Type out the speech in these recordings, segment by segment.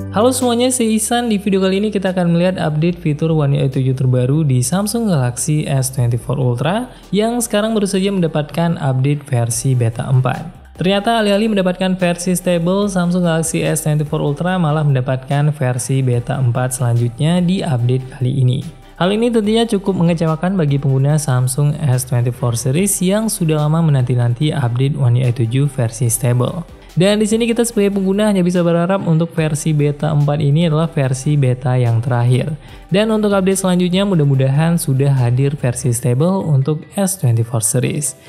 Halo semuanya, saya Ihsan. Di video kali ini kita akan melihat update fitur One UI 7 terbaru di Samsung Galaxy S24 Ultra yang sekarang baru saja mendapatkan update versi beta 4. Ternyata alih-alih mendapatkan versi stable, Samsung Galaxy S24 Ultra malah mendapatkan versi beta 4 selanjutnya di update kali ini. Hal ini tentunya cukup mengecewakan bagi pengguna Samsung S24 series yang sudah lama menanti-nanti update One UI 7 versi stable. Dan di sini kita sebagai pengguna hanya bisa berharap untuk versi beta 4 ini adalah versi beta yang terakhir. Dan untuk update selanjutnya mudah-mudahan sudah hadir versi stable untuk S24 series.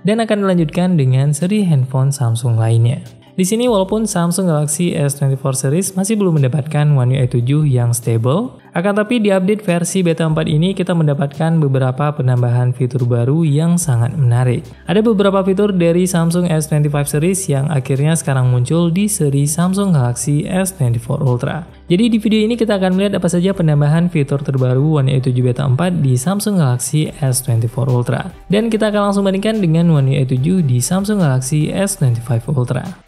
Dan akan dilanjutkan dengan seri handphone Samsung lainnya. Di sini walaupun Samsung Galaxy S24 series masih belum mendapatkan One UI 7 yang stable, akan tapi di update versi beta 4 ini kita mendapatkan beberapa penambahan fitur baru yang sangat menarik. Ada beberapa fitur dari Samsung S25 series yang akhirnya sekarang muncul di seri Samsung Galaxy S24 Ultra. Jadi di video ini kita akan melihat apa saja penambahan fitur terbaru One UI 7 beta 4 di Samsung Galaxy S24 Ultra. Dan kita akan langsung bandingkan dengan One UI 7 di Samsung Galaxy S25 Ultra.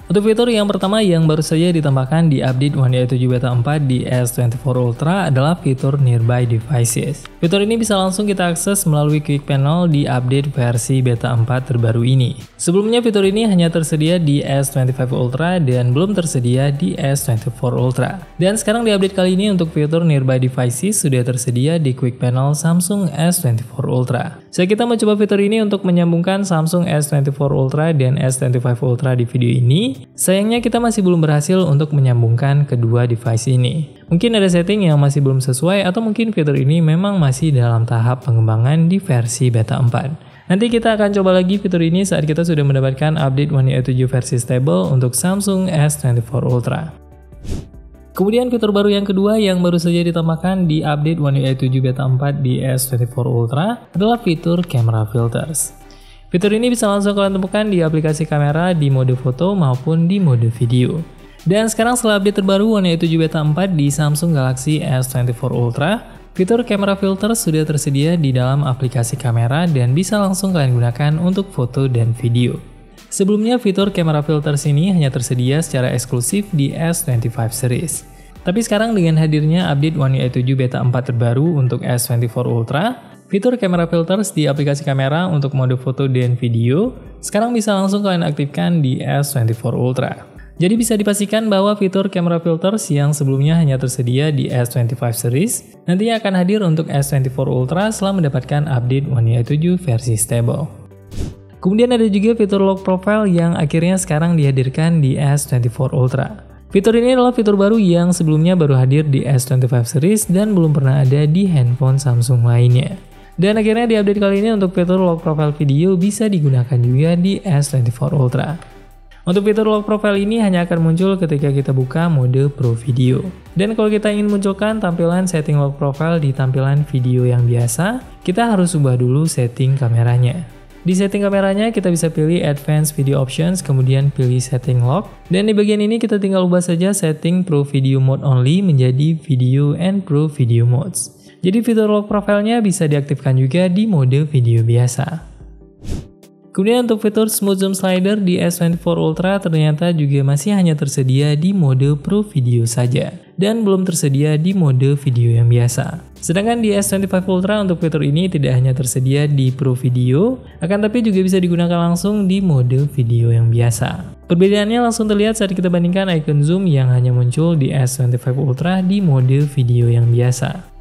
Untuk fitur yang pertama yang baru saja ditambahkan di update One UI 7 beta 4 di S24 Ultra adalah fitur Nearby Devices. Fitur ini bisa langsung kita akses melalui Quick Panel di update versi beta 4 terbaru ini. Sebelumnya fitur ini hanya tersedia di S25 Ultra dan belum tersedia di S24 Ultra. Dan sekarang di update kali ini untuk fitur Nearby Devices sudah tersedia di Quick Panel Samsung S24 Ultra. Kita mencoba fitur ini untuk menyambungkan Samsung S24 Ultra dan S25 Ultra di video ini. Sayangnya kita masih belum berhasil untuk menyambungkan kedua device ini. Mungkin ada setting yang masih belum sesuai atau mungkin fitur ini memang masih dalam tahap pengembangan di versi beta 4. Nanti kita akan coba lagi fitur ini saat kita sudah mendapatkan update One UI 7 versi stable untuk Samsung S24 Ultra. Kemudian fitur baru yang kedua yang baru saja ditambahkan di update One UI 7 beta 4 di S24 Ultra adalah fitur Camera Filters. Fitur ini bisa langsung kalian temukan di aplikasi kamera di mode foto maupun di mode video. Dan sekarang setelah update terbaru One UI 7 beta 4 di Samsung Galaxy S24 Ultra, fitur Camera Filters sudah tersedia di dalam aplikasi kamera dan bisa langsung kalian gunakan untuk foto dan video. Sebelumnya fitur Camera Filters ini hanya tersedia secara eksklusif di S25 series. Tapi sekarang dengan hadirnya update One UI 7 beta 4 terbaru untuk S24 Ultra, fitur Camera Filters di aplikasi kamera untuk mode foto dan video sekarang bisa langsung kalian aktifkan di S24 Ultra. Jadi bisa dipastikan bahwa fitur Camera Filters yang sebelumnya hanya tersedia di S25 series nantinya akan hadir untuk S24 Ultra setelah mendapatkan update One UI 7 versi stable. Kemudian ada juga fitur Lock Profile yang akhirnya sekarang dihadirkan di S24 Ultra. Fitur ini adalah fitur baru yang sebelumnya baru hadir di S25 series dan belum pernah ada di handphone Samsung lainnya. Dan akhirnya di update kali ini untuk fitur Lock Profile Video bisa digunakan juga di S24 Ultra. Untuk fitur Lock Profile ini hanya akan muncul ketika kita buka mode Pro Video. Dan kalau kita ingin munculkan tampilan setting Lock Profile di tampilan video yang biasa, kita harus ubah dulu setting kameranya. Di setting kameranya kita bisa pilih Advanced Video Options, kemudian pilih Setting Lock. Dan di bagian ini kita tinggal ubah saja setting Pro Video Mode Only menjadi Video and Pro Video Modes. Jadi fitur lock profile-nya bisa diaktifkan juga di mode video biasa. Kemudian untuk fitur Smooth Zoom Slider di S24 Ultra ternyata juga masih hanya tersedia di mode Pro Video saja dan belum tersedia di mode video yang biasa. Sedangkan di S25 Ultra untuk fitur ini tidak hanya tersedia di Pro Video, akan tapi juga bisa digunakan langsung di mode video yang biasa. Perbedaannya langsung terlihat saat kita bandingkan icon zoom yang hanya muncul di S25 Ultra di mode video yang biasa.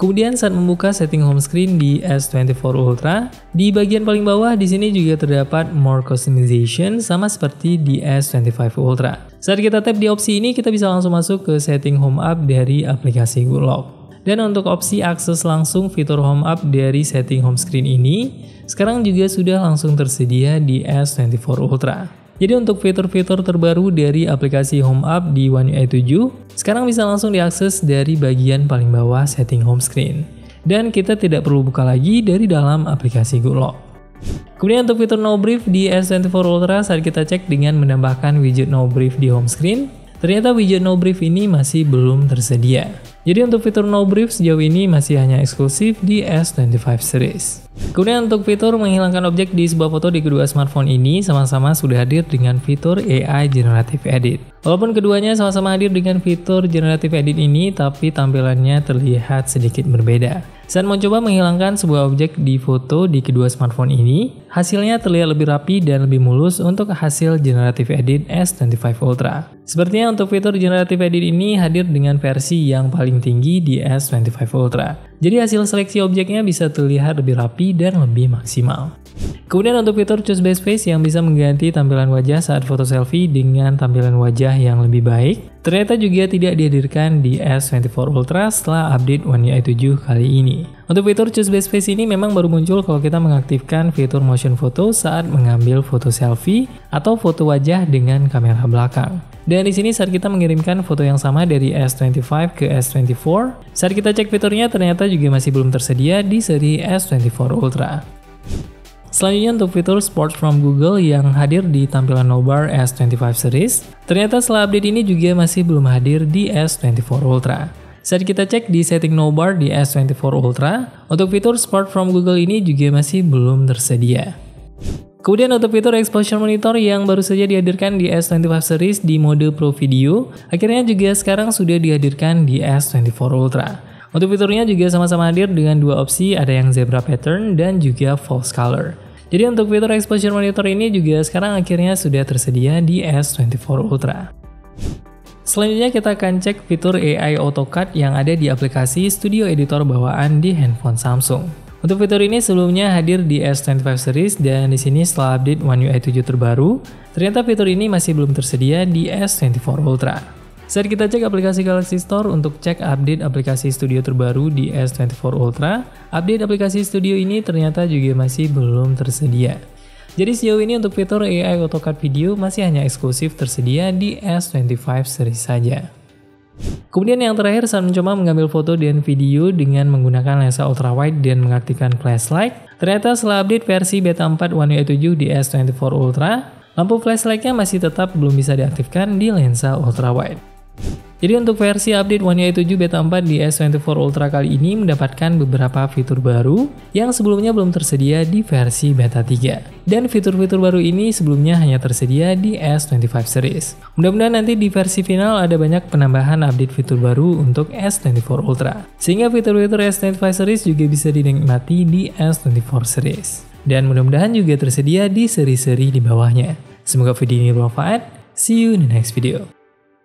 Kemudian saat membuka setting home screen di S24 Ultra, di bagian paling bawah di sini juga terdapat More Customization sama seperti di S25 Ultra. Saat kita tap di opsi ini, kita bisa langsung masuk ke setting home app dari aplikasi Good Lock. Dan untuk opsi akses langsung fitur home app dari setting home screen ini, sekarang juga sudah langsung tersedia di S24 Ultra. Jadi untuk fitur-fitur terbaru dari aplikasi Home App di One UI 7, sekarang bisa langsung diakses dari bagian paling bawah setting home screen. Dan kita tidak perlu buka lagi dari dalam aplikasi Good Lock. Kemudian untuk fitur No Brief di S24 Ultra saat kita cek dengan menambahkan widget No Brief di home screen, ternyata widget No Brief ini masih belum tersedia. Jadi untuk fitur No Brief sejauh ini masih hanya eksklusif di S25 series. Kemudian untuk fitur menghilangkan objek di sebuah foto di kedua smartphone ini sama-sama sudah hadir dengan fitur AI Generative Edit. Walaupun keduanya sama-sama hadir dengan fitur Generative Edit ini, tapi tampilannya terlihat sedikit berbeda. Saat mencoba menghilangkan sebuah objek di foto di kedua smartphone ini, hasilnya terlihat lebih rapi dan lebih mulus untuk hasil Generative Edit S25 Ultra. Sepertinya untuk fitur Generative Edit ini hadir dengan versi yang paling tinggi di S25 Ultra. Jadi hasil seleksi objeknya bisa terlihat lebih rapi dan lebih maksimal. Kemudian untuk fitur Choose Best Face yang bisa mengganti tampilan wajah saat foto selfie dengan tampilan wajah yang lebih baik, ternyata juga tidak dihadirkan di S24 Ultra setelah update One UI 7 kali ini. Untuk fitur Choose Best Face ini memang baru muncul kalau kita mengaktifkan fitur motion photo saat mengambil foto selfie atau foto wajah dengan kamera belakang. Dan di sini saat kita mengirimkan foto yang sama dari S25 ke S24, saat kita cek fiturnya ternyata juga masih belum tersedia di seri S24 Ultra. Selanjutnya untuk fitur Sport from Google yang hadir di tampilan navbar S25 series, ternyata setelah update ini juga masih belum hadir di S24 Ultra. Saat kita cek di setting navbar di S24 Ultra, untuk fitur Sport from Google ini juga masih belum tersedia. Kemudian untuk fitur Exposure Monitor yang baru saja dihadirkan di S25 series di mode Pro Video, akhirnya juga sekarang sudah dihadirkan di S24 Ultra. Untuk fiturnya juga sama-sama hadir dengan dua opsi, ada yang Zebra Pattern dan juga False Color. Jadi untuk fitur Exposure Monitor ini juga sekarang akhirnya sudah tersedia di S24 Ultra. Selanjutnya kita akan cek fitur AI AutoCAD yang ada di aplikasi Studio Editor bawaan di handphone Samsung. Untuk fitur ini sebelumnya hadir di S25 series dan di sini setelah update One UI 7 terbaru, ternyata fitur ini masih belum tersedia di S24 Ultra. Saat kita cek aplikasi Galaxy Store untuk cek update aplikasi Studio terbaru di S24 Ultra, update aplikasi Studio ini ternyata juga masih belum tersedia. Jadi sejauh ini untuk fitur AI AutoCAD Video masih hanya eksklusif tersedia di S25 series saja. Kemudian yang terakhir saat mencoba mengambil foto dan video dengan menggunakan lensa ultrawide dan mengaktifkan flashlight, ternyata setelah update versi beta 4 One UI 7 di S24 Ultra, lampu flashlightnya masih tetap belum bisa diaktifkan di lensa ultrawide. Jadi untuk versi update One UI 7 beta 4 di S24 Ultra kali ini mendapatkan beberapa fitur baru yang sebelumnya belum tersedia di versi beta 3. Dan fitur-fitur baru ini sebelumnya hanya tersedia di S25 series. Mudah-mudahan nanti di versi final ada banyak penambahan update fitur baru untuk S24 Ultra. Sehingga fitur-fitur S25 series juga bisa dinikmati di S24 series. Dan mudah-mudahan juga tersedia di seri-seri di bawahnya. Semoga video ini bermanfaat. See you in the next video.